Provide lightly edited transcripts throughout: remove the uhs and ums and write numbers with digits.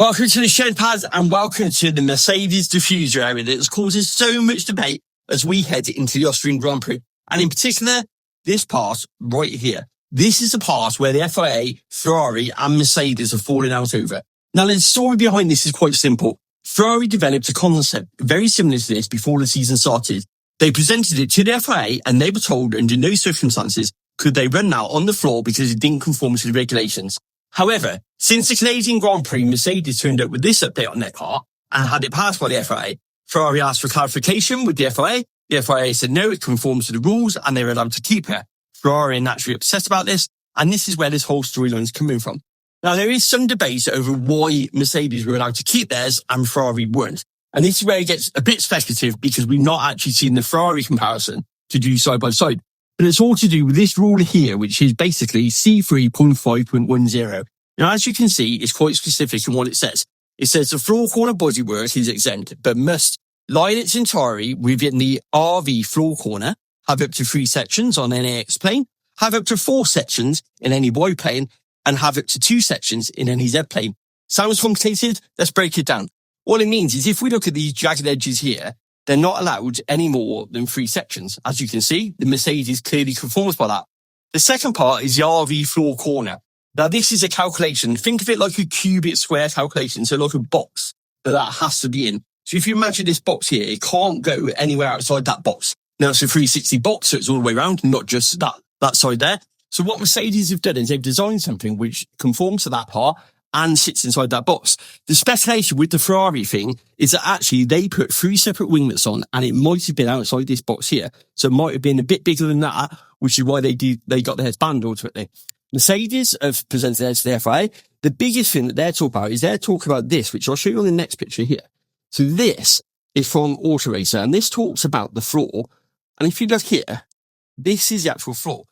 Welcome to the shed pads and welcome to the Mercedes Diffuser area that causes so much debate as we head into the Austrian Grand Prix. And in particular, this part right here. This is the part where the FIA, Ferrari and Mercedes are falling out over. Now the story behind this is quite simple. Ferrari developed a concept very similar to this before the season started. They presented it to the FIA and they were told under no circumstances could they run out on the floor because it didn't conform to the regulations. However, since the Canadian Grand Prix, Mercedes turned up with this update on their car and had it passed by the FIA. Ferrari asked for clarification with the FIA. The FIA said no, it conforms to the rules and they were allowed to keep it. Ferrari are naturally upset about this, and this is where this whole storyline is coming from. Now, there is some debate over why Mercedes were allowed to keep theirs and Ferrari weren't. And this is where it gets a bit speculative because we've not actually seen the Ferrari comparison to do side by side. But it's all to do with this rule here, which is basically C3.5.10. Now, as you can see, it's quite specific in what it says. It says the floor corner bodywork is exempt, but must lie in its entirety within the RV floor corner, have up to 3 sections on any X plane, have up to 4 sections in any Y plane, and have up to 2 sections in any Z plane. Sounds complicated? Let's break it down. All it means is if we look at these jagged edges here, they're not allowed any more than 3 sections. As you can see, the Mercedes clearly conforms by that. The second part is the RV floor corner. Now, this is a calculation. Think of it like a cubic square calculation, so like a box that has to be in. So if you imagine this box here, it can't go anywhere outside that box. Now, it's a 360 box, so it's all the way around, not just that side there. So what Mercedes have done is they've designed something which conforms to that part and sits inside that box. The speculation with the Ferrari thing is that actually they put 3 separate winglets on and it might have been outside this box here. So it might have been a bit bigger than that, which is why they got their heads banned ultimately. Mercedes have presented theirs to the FIA. The biggest thing that they're talking about is they're talking about this, which I'll show you on the next picture here. So this is from Auto Racer and this talks about the floor. And if you look here, this is the actual floor.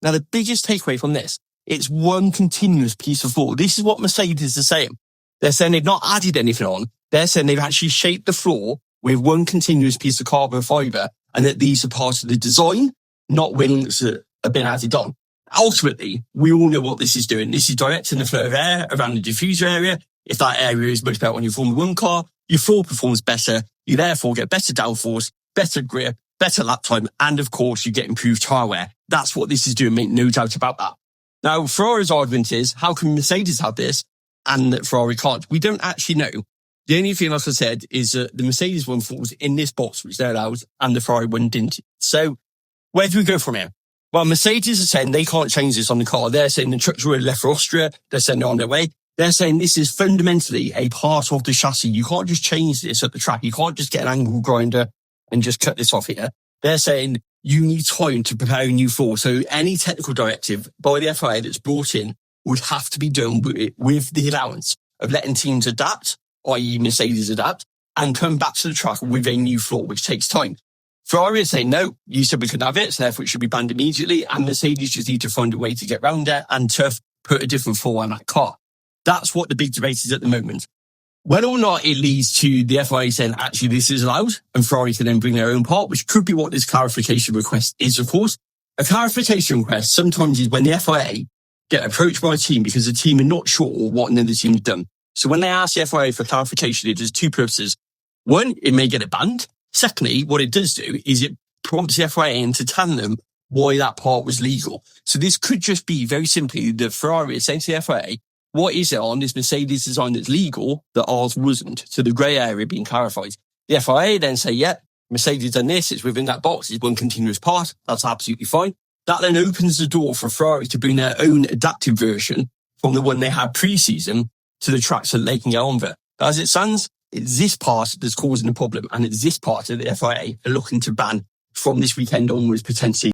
Now, the biggest takeaway from this, it's one continuous piece of floor. This is what Mercedes are saying. They're saying they've not added anything on. They're saying they've actually shaped the floor with one continuous piece of carbon fibre and that these are part of the design, not wings that have been added on. Ultimately, we all know what this is doing. This is directing the flow of air around the diffuser area. If that area is much better on your Formula 1 car, your floor performs better. You therefore get better downforce, better grip, better lap time, and of course, you get improved tyre wear. That's what this is doing, make no doubt about that. Now, Ferrari's argument is, how can Mercedes have this and that Ferrari can't? We don't actually know. The only thing, like I said, is that the Mercedes one falls in this box, which they're allowed, and the Ferrari one didn't. So, where do we go from here? Well, Mercedes are saying they can't change this on the car. They're saying the trucks were left for Austria. They're saying they're on their way. They're saying this is fundamentally a part of the chassis. You can't just change this at the track. You can't just get an angle grinder and just cut this off here. They're saying you need time to prepare a new floor. So any technical directive by the FIA that's brought in would have to be done with the allowance of letting teams adapt, i.e. Mercedes adapt, and come back to the track with a new floor, which takes time. Ferrari is saying, no, you said we couldn't have it, so therefore it should be banned immediately, and Mercedes just need to find a way to get around it and to put a different floor on that car. That's what the big debate is at the moment. Whether or not it leads to the FIA saying, actually, this is allowed, and Ferrari can then bring their own part, which could be what this clarification request is, of course. A clarification request sometimes is when the FIA get approached by a team because the team are not sure what another team's done. So when they ask the FIA for clarification, it does 2 purposes. One, it may get it banned. Secondly, what it does do is it prompts the FIA into telling them why that part was legal. So this could just be very simply the Ferrari is saying to the FIA, what is it on this Mercedes design that's legal that ours wasn't? So the grey area being clarified. The FIA then say, yeah, Mercedes done this, it's within that box, it's one continuous part, that's absolutely fine. That then opens the door for Ferrari to bring their own adaptive version from the one they had pre-season to the track so that they can get on with it. But as it stands, it's this part that's causing the problem, and it's this part that the FIA are looking to ban from this weekend onwards potentially.